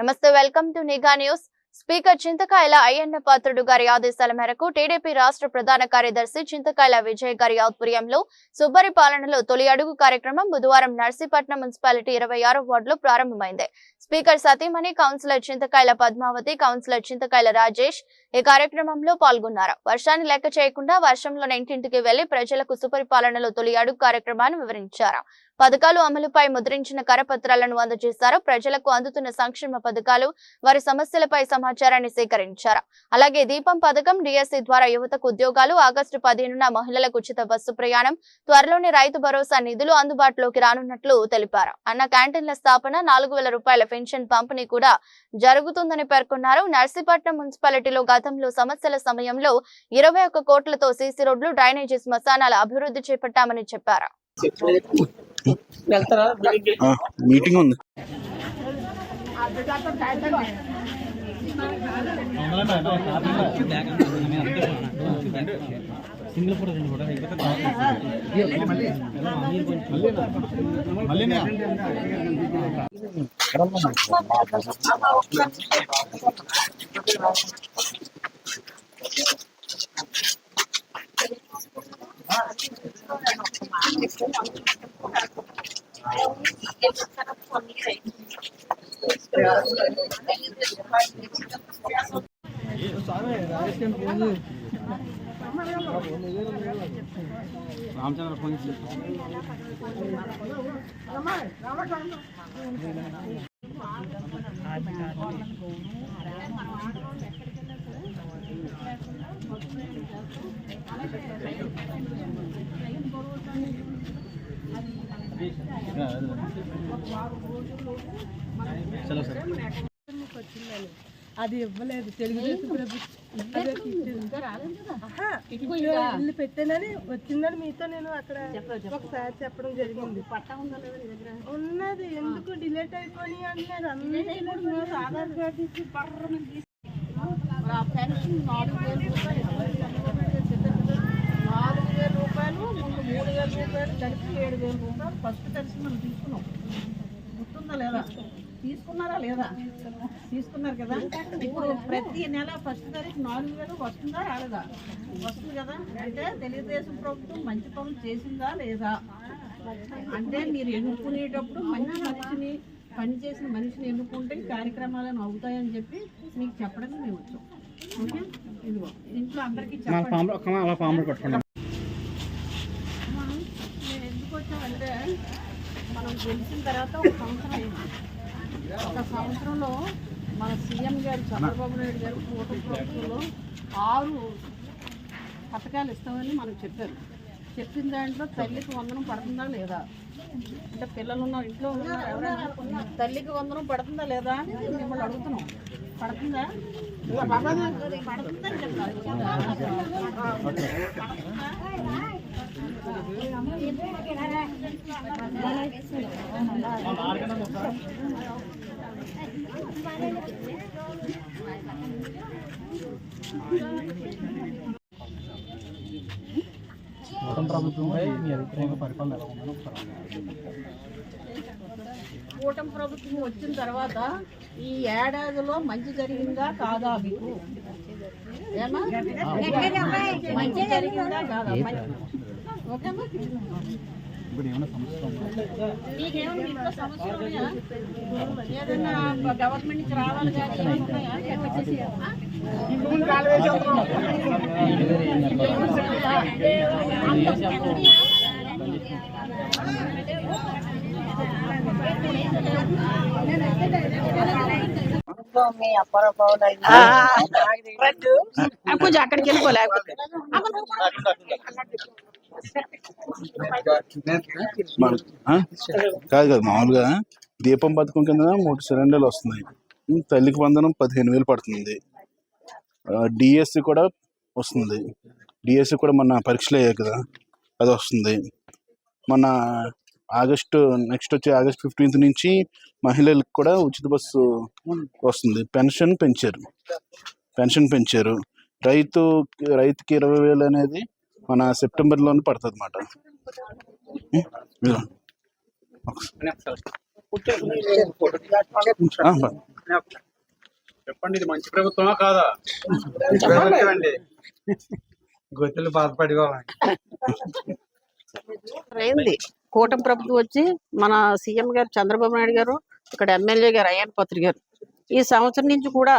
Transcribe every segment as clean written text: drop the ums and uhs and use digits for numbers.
నమస్తే, welcome to నిఘా news. Speaker చింతకాయల అయ్యన్న పాత్రుడు గారి ఆదేశాల మేరకు టీడీపీ రాష్ట్ర ప్రధాన కార్యదర్శి చింతకాయల విజయ్ గారి ఆధ్వర్యంలో సుబ్బరి పాలనలో తొలి అడుగు కార్యక్రమం బుధవారం నర్సీపట్నం మున్సిపాలిటీ 26వ వార్డులో ప్రారంభమైంది. స్పీకర్ సతీమణి, కౌన్సిలర్ చింతకాయల పద్మావతి, కౌన్సిలర్ చింతకాయల రాజేష్ ఈ కార్యక్రమంలో పాల్గొన్నారు. వర్షాన్ని లెక్క చేయకుండా వర్షంలోని ఇంటింటికి వెళ్లి ప్రజలకు సుపరిపాలనలో తొలి అడుగు కార్యక్రమాన్ని వివరించారు. పథకాలు అమలుపై ముద్రించిన కరపత్రాలను అందజేశారు. ప్రజలకు అందుతున్న సంక్షేమ పథకాలు, వారి సమస్యలపై సమాచారాన్ని సేకరించారు. అలాగే దీపం పథకం, డిఎస్సి ద్వారా యువతకు ఉద్యోగాలు, ఆగస్టు 15న మహిళలకు ఉచిత బస్సు ప్రయాణం, త్వరలోనే రైతు భరోసా నిధులు అందుబాటులోకి రానున్నట్లు తెలిపారు. అన్న క్యాంటీన్ల స్థాపన, 4000 రూపాయల పెన్షన్ పంపిణీ కూడా జరుగుతుందని పేర్కొన్నారు. నర్సీపట్నం మున్సిపాలిటీలో గతంలో సమస్యల సమయంలో 21 కోట్లతో సీసీ రోడ్లు, డ్రైనేజీ, శ్మశానాల అభివృద్ధి చేపట్టామని చెప్పారు. మీటింగ్ ఉంది. రామచంద్ర ఫోన్ అది ఇవ్వలేదు. తెలుగుదేశం ఇల్లు పెట్టానని వచ్చిందని మీతో నేను అక్కడ ఒకసారి చెప్పడం జరిగింది. ఉన్నది ఎందుకు డిలేట్ అయిపోయి అంటున్నారు. ఆధార్ కార్డు ఇచ్చి పెన్షన్ 4000 రూపాయలు, ముందు 3000 రూపాయలు కలిపి 7000 రూపాయలు ఫస్ట్ పెన్షన్ మనం తీసుకున్నాం. గుర్తుందా లేదా? తీసుకున్నారా లేదా? తీసుకున్నారు కదా. ఇప్పుడు ప్రతి నెల ఫస్ట్ తారీఖు 4000 వస్తుందా రాలేదా? వస్తుంది కదా. అంటే తెలుగుదేశం ప్రభుత్వం మంచి పనులు చేసిందా లేదా అంటే మీరు ఎన్నుకునేటప్పుడు మంచి మనిషిని, పనిచేసిన మనిషిని ఎన్నుకుంటే కార్యక్రమాలను అవుతాయని చెప్పి మీకు చెప్పడానికి మేము వచ్చాం. ఓకే, ఇదిగో ఇంట్లో అందరికీ చెప్పండి. నేను ఎందుకు వచ్చామంటే మనం గెలిచిన తర్వాత ఒక సంవత్సరం అయింది. ఒక సంవత్సరంలో మన సీఎం గారు చంద్రబాబు నాయుడు గారు కూటమి ప్రభుత్వంలో 6 పథకాలు ఇస్తామని మనకు చెప్పారు. చెప్పిన దాంట్లో తల్లికి వందనం పడుతుందా లేదా అంటే పిల్లలు ఉన్న ఇంట్లో ఉన్నారు ఎవరైనా తల్లికి వందనం పడుతుందా లేదా అని మిమ్మల్ని అడుగుతున్నాం. పడుతుందా? పడుతుందని చెప్పాలి. కూటమి ప్రభుత్వంపై మీ అభిప్రాయంగా పరిపాలన ఎలా ఉందని ఒకసారి. కూటమి ప్రభుత్వం వచ్చిన తర్వాత ఈ ఏడాదిలో మంచి జరిగిందా కాదా మీకు? మంచి జరిగిందా కాదా? ఓకేమా? ఇప్పుడు ఏమైనా సమస్య మీకేమైనా ఇంట్లో సమస్యలు ఉన్నాయా? ఏదైనా గవర్నమెంట్ నుంచి రావాలి కానీ ఏమున్నాయా? కొంచెం అక్కడికి వెళ్ళిపోలేకపోతే కాదు కదా. మామూలుగా దీపం పథకం కింద 3 సిలిండర్లు వస్తున్నాయి. తల్లికి వందనం 15,000 పడుతుంది. డిఎస్సి కూడా వస్తుంది. డిఎస్సి కూడా మన పరీక్షలు అయ్యాయి కదా, అది వస్తుంది. మన నెక్స్ట్ వచ్చే ఆగస్ట్ 15th నుంచి మహిళలకు కూడా ఉచిత బస్సు వస్తుంది. పెన్షన్ పెంచారు. రైతుకి 20,000 అనేది మన సెప్టెంబర్లోనే పడుతుంది అన్నమాట. చెప్పండి, ఇది మంచి ప్రభుత్వమా కాదా? అండి గొత్తులు బాధపడిపోవాలి. అయింది కూటమి ప్రభుత్వం వచ్చి మన సీఎం గారు చంద్రబాబు నాయుడు గారు, ఇక్కడ ఎమ్మెల్యే గారు అయ్యన్న పాత్రుడు గారు ఈ సంవత్సరం నుంచి కూడా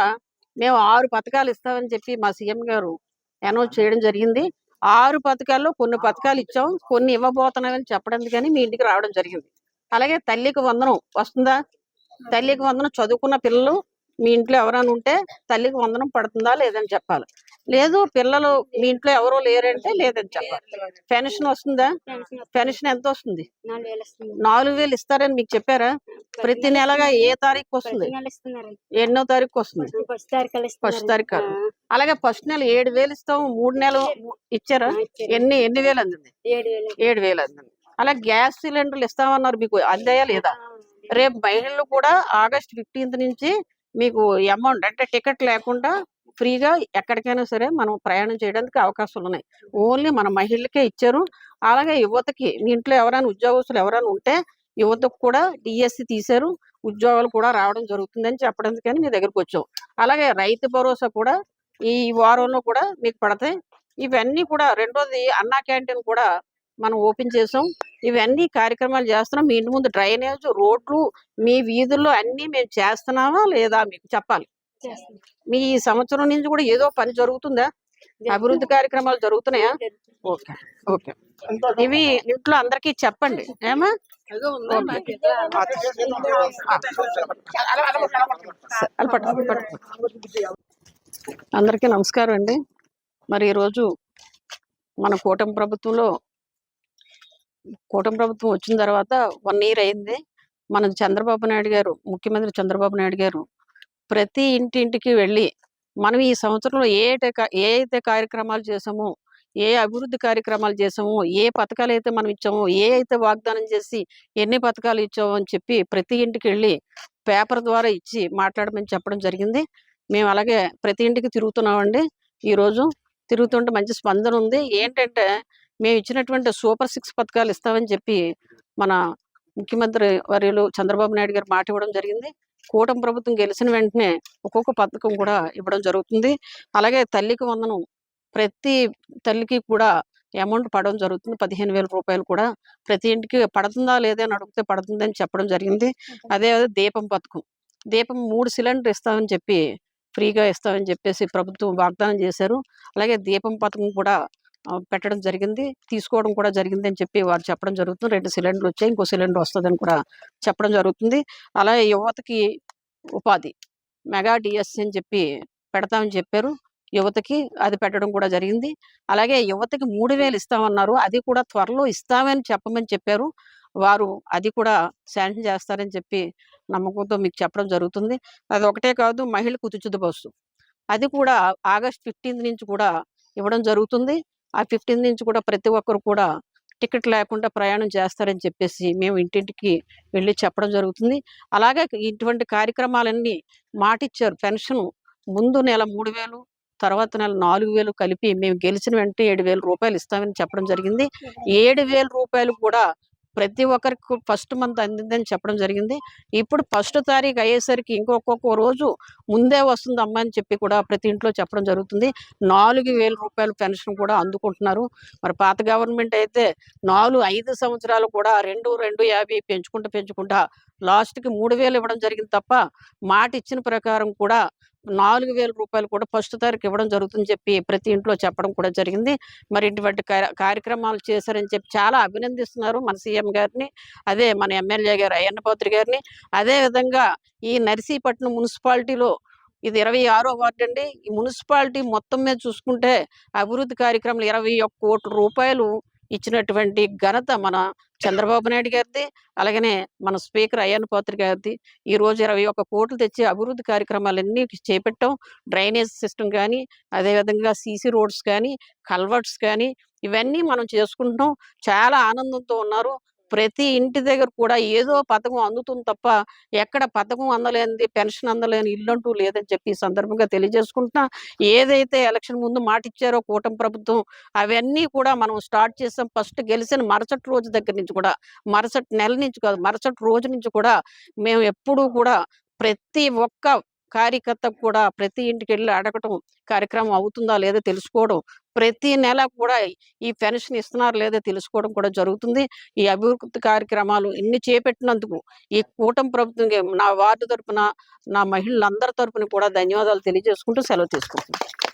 మేము 6 పథకాలు ఇస్తామని చెప్పి మా సీఎం గారు అనౌన్స్ చేయడం జరిగింది. 6 పథకాల్లో కొన్ని పథకాలు ఇచ్చాం, కొన్ని ఇవ్వబోతున్నామని చెప్పడానికి కానీ మీ ఇంటికి రావడం జరిగింది. అలాగే తల్లికి వందనం వస్తుందా? తల్లికి వందనం చదువుకున్న పిల్లలు మీ ఇంట్లో ఎవరైనా ఉంటే తల్లికి వందనం పడుతుందా లేదని చెప్పాలి. లేదు పిల్లలు మీ ఇంట్లో ఎవరో లేరంటే లేదని చెప్పాలి. పెన్షన్ వస్తుందా? పెన్షన్ ఎంత వస్తుంది? 4,000 ఇస్తారని మీకు చెప్పారా? ప్రతి నెలగా ఏ తారీఖు వస్తుంది? ఎన్నో తారీఖు వస్తుంది? ఫస్ట్ తారీఖు. అలాగే ఫస్ట్ నెల 7,000 ఇస్తాం, 3 నెలలు ఇచ్చారా? ఎన్ని వేలు అందింది? 7,000 అందింది. అలా గ్యాస్ సిలిండర్లు ఇస్తామన్నారు, మీకు అందాయా లేదా? రేపు మహిళలు కూడా ఆగస్టు 15 నుంచి మీకు అమౌంట్ అంటే టికెట్ లేకుండా ఫ్రీగా ఎక్కడికైనా సరే మనం ప్రయాణం చేయడానికి అవకాశాలు ఉన్నాయి. ఓన్లీ మన మహిళలకే ఇచ్చారు. అలాగే యువతకి మీ ఇంట్లో ఎవరైనా ఉద్యోగస్తులు ఎవరైనా ఉంటే యువతకు కూడా డిఎస్సి తీశారు, ఉద్యోగాలు కూడా రావడం జరుగుతుందని చెప్పడానికి కానీ మీ దగ్గరకు వచ్చాం. అలాగే రైతు భరోసా కూడా ఈ వారంలో కూడా మీకు పడతాయి. ఇవన్నీ కూడా రెండోది అన్నా క్యాంటీన్ కూడా మనం ఓపెన్ చేసాం. ఇవన్నీ కార్యక్రమాలు చేస్తున్నాం. మీ ఇంటి ముందు డ్రైనేజ్, రోడ్లు, మీ వీధుల్లో అన్ని మేము చేస్తున్నామా లేదా మీకు చెప్పాలి. మీ ఈ సంవత్సరం నుంచి కూడా ఏదో పని జరుగుతుందా? అభివృద్ధి కార్యక్రమాలు జరుగుతున్నాయా? ఓకే ఓకే ఇవి ఇంట్లో అందరికీ చెప్పండి. ఏమా అందరికీ నమస్కారం అండి. మరి ఈరోజు మన కూటమి ప్రభుత్వం వచ్చిన తర్వాత 1 ఇయర్ అయింది. మన చంద్రబాబు నాయుడు గారు, ముఖ్యమంత్రి చంద్రబాబు నాయుడు గారు ప్రతి ఇంటింటికి వెళ్ళి మనం ఈ సంవత్సరంలో ఏ అయితే కార్యక్రమాలు చేసామో, ఏ అభివృద్ధి కార్యక్రమాలు చేసామో, ఏ పథకాలు అయితే మనం ఇచ్చామో, ఏ అయితే వాగ్దానం చేసి ఎన్ని పథకాలు ఇచ్చామో అని చెప్పి ప్రతి ఇంటికి వెళ్ళి పేపర్ ద్వారా ఇచ్చి మాట్లాడమని చెప్పడం జరిగింది. మేము అలాగే ప్రతి ఇంటికి తిరుగుతున్నామండి. ఈరోజు తిరుగుతుంటే మంచి స్పందన ఉంది. ఏంటంటే మేము ఇచ్చినటువంటి సూపర్ 6 పథకాలు ఇస్తామని చెప్పి మన ముఖ్యమంత్రి వర్యులు చంద్రబాబు నాయుడు గారు మాట ఇవ్వడం జరిగింది. కూటమి ప్రభుత్వం గెలిచిన వెంటనే ఒక్కొక్క పథకం కూడా ఇవ్వడం జరుగుతుంది. అలాగే తల్లికి వందనం ప్రతి తల్లికి కూడా అమౌంట్ పడడం జరుగుతుంది. 15,000 రూపాయలు కూడా ప్రతి ఇంటికి పడుతుందా లేదా అని అడిగితే పడుతుందని చెప్పడం జరిగింది. అదే దీపం పథకం, దీపం 3 సిలిండర్ ఇస్తామని చెప్పి ఫ్రీగా ఇస్తామని చెప్పేసి ప్రభుత్వం వాగ్దానం చేశారు. అలాగే దీపం పథకం కూడా పెట్టడం జరిగింది, తీసుకోవడం కూడా జరిగింది అని చెప్పి వారు చెప్పడం జరుగుతుంది. 2 సిలిండర్లు వచ్చాయి, ఇంకో సిలిండర్ వస్తుందని కూడా చెప్పడం జరుగుతుంది. అలాగే యువతకి ఉపాధి మెగా డిఎస్సి అని చెప్పి పెడతామని చెప్పారు. యువతకి అది పెట్టడం కూడా జరిగింది. అలాగే యువతకి 3,000 ఇస్తామన్నారు, అది కూడా త్వరలో ఇస్తామని చెప్పమని చెప్పారు. వారు అది కూడా శాంక్షన్ చేస్తారని చెప్పి నమ్మకంతో మీకు చెప్పడం జరుగుతుంది. అది ఒకటే కాదు, మహిళకు ఉచిత బస్సు అది కూడా ఆగస్ట్ 15 నుంచి కూడా ఇవ్వడం జరుగుతుంది. ఆ 15 నుంచి కూడా ప్రతి ఒక్కరు కూడా టికెట్ లేకుండా ప్రయాణం చేస్తారని చెప్పేసి మేము ఇంటింటికి వెళ్ళి చెప్పడం జరుగుతుంది. అలాగే ఇటువంటి కార్యక్రమాలన్నీ మాటిచ్చారు. పెన్షన్ ముందు నెల 3,000, తర్వాత నెల 4,000 కలిపి మేము గెలిచిన వెంటనే 7,000 రూపాయలు ఇస్తామని చెప్పడం జరిగింది. 7,000 రూపాయలు కూడా ప్రతి ఒక్కరికి ఫస్ట్ మంత్ అందిందని చెప్పడం జరిగింది. ఇప్పుడు ఫస్ట్ తారీఖు అయ్యేసరికి ఇంకొక రోజు ముందే వస్తుంది అమ్మ అని చెప్పి కూడా ప్రతి ఇంట్లో చెప్పడం జరుగుతుంది. 4,000 రూపాయలు పెన్షన్ కూడా అందుకుంటున్నారు. మరి పాత గవర్నమెంట్ అయితే 5 సంవత్సరాలు కూడా 2,50 పెంచుకుంటా లాస్ట్కి 3,000 ఇవ్వడం జరిగింది తప్ప మాట ఇచ్చిన ప్రకారం కూడా 4,000 రూపాయలు కూడా ఫస్ట్ తారీఖు ఇవ్వడం జరుగుతుందని చెప్పి ప్రతి ఇంట్లో చెప్పడం కూడా జరిగింది. మరి ఇటువంటి కార్యక్రమాలు చేశారని చెప్పి చాలా అభినందిస్తున్నారు మన సీఎం గారిని, అదే మన ఎమ్మెల్యే గారు అయ్యన్న పాత్రుడు గారిని. అదేవిధంగా ఈ నర్సీపట్నం మున్సిపాలిటీలో ఇది 26వ వార్డు అండి. ఈ మున్సిపాలిటీ మొత్తం మీద చూసుకుంటే అభివృద్ధి కార్యక్రమాలు 21 కోట్ల రూపాయలు ఇచ్చినటువంటి ఘనత మన చంద్రబాబు నాయుడు గారిది. అలాగనే మన స్పీకర్ అయ్యన్న పాత్రుడు గారిది. ఈ రోజు 21 కోట్లు తెచ్చి అభివృద్ధి కార్యక్రమాలన్నీ చేపట్టాం. డ్రైనేజ్ సిస్టమ్ కానీ, అదేవిధంగా సీసీ రోడ్స్ కానీ, కల్వర్ట్స్ కానీ ఇవన్నీ మనం చేసుకుంటున్నాం. చాలా ఆనందంతో ఉన్నారు. ప్రతి ఇంటి దగ్గర కూడా ఏదో పథకం అందుతుంది తప్ప ఎక్కడ పథకం అందలేనిది, పెన్షన్ అందలేని ఇల్లంటూ లేదని చెప్పి ఈ సందర్భంగా తెలియజేసుకుంటున్నా. ఏదైతే ఎలక్షన్ ముందు మాట ఇచ్చారో కూటమి ప్రభుత్వం అవన్నీ కూడా మనం స్టార్ట్ చేసాం. ఫస్ట్ గెలిచిన మరుసటి రోజు దగ్గర నుంచి కూడా, మరుసటి నెల నుంచి కాదు, మరుసటి రోజు నుంచి కూడా మేము ఎప్పుడూ కూడా ప్రతి ఒక్క కార్యకర్తకు కూడా ప్రతి ఇంటికి వెళ్ళి అడగటం, కార్యక్రమం అవుతుందా లేదా తెలుసుకోవడం, ప్రతి నెల కూడా ఈ పెన్షన్ ఇస్తున్నారు లేదా తెలుసుకోవడం కూడా జరుగుతుంది. ఈ అభివృద్ధి కార్యక్రమాలు ఇన్ని చేపట్టినందుకు ఈ కూటమి ప్రభుత్వం నా వార్డు తరపున, నా మహిళలందరి తరపున కూడా ధన్యవాదాలు తెలియజేసుకుంటూ సెలవు తీసుకుంటున్నాను.